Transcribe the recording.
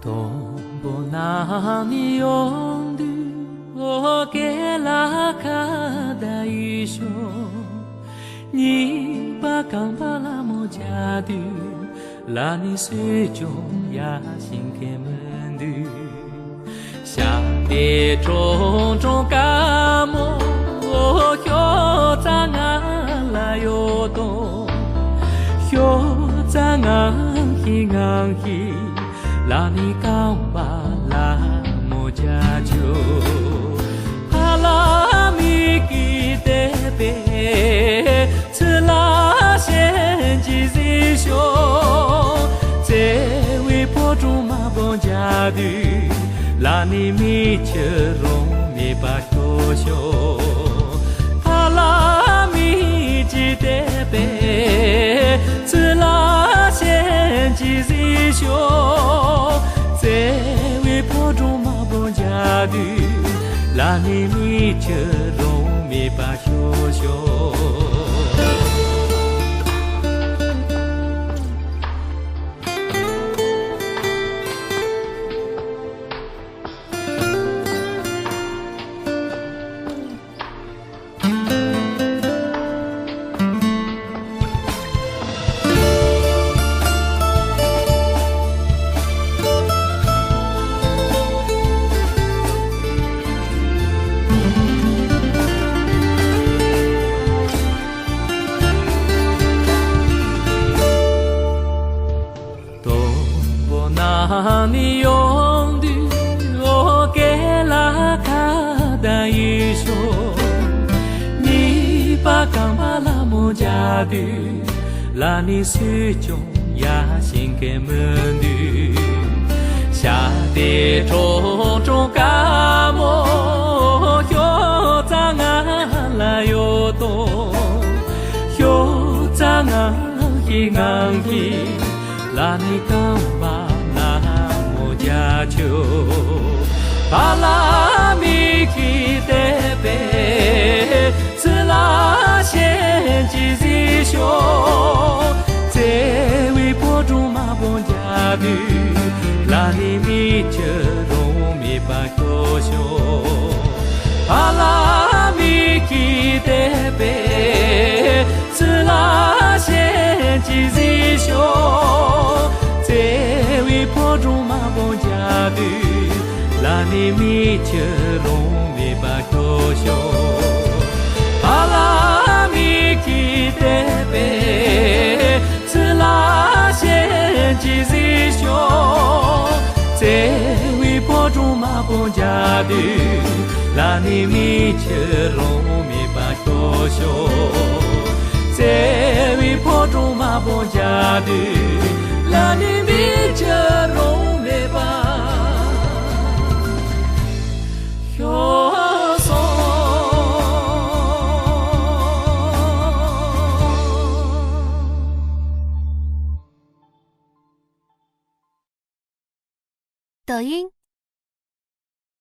东波那里用的我给拉卡的一首，你把钢巴拉莫家的拉你水中呀心开门的，下的种种干么哟在俺来哟东哟在俺去俺去。拉你钢巴拉莫家就，帕拉米吉德贝，此拉先吉吉修，这位婆祖马邦家的，拉你米切容米巴修修，帕拉米吉德贝，此拉先吉吉修。这位婆祖马邦家的，拉你米切容米巴修修。那你用的我给拉卡的一首，你把钢巴拉莫家的拉你水中呀心开门的，下的种种干么哟在俺来哟东哟在俺去俺去，拉你钢巴家就巴拉米吉德贝，此拉先吉吉修，这位婆祖马邦家的，拉你米切容米巴修修，巴拉米吉德贝，此拉先吉吉修，这位婆祖马邦家的，拉你米切容米巴修修，巴拉米吉德贝，此拉先吉吉修，这位婆祖马邦家的，拉你米切容米巴修修，这位婆祖马邦家的。拉你米切容米巴修修。抖音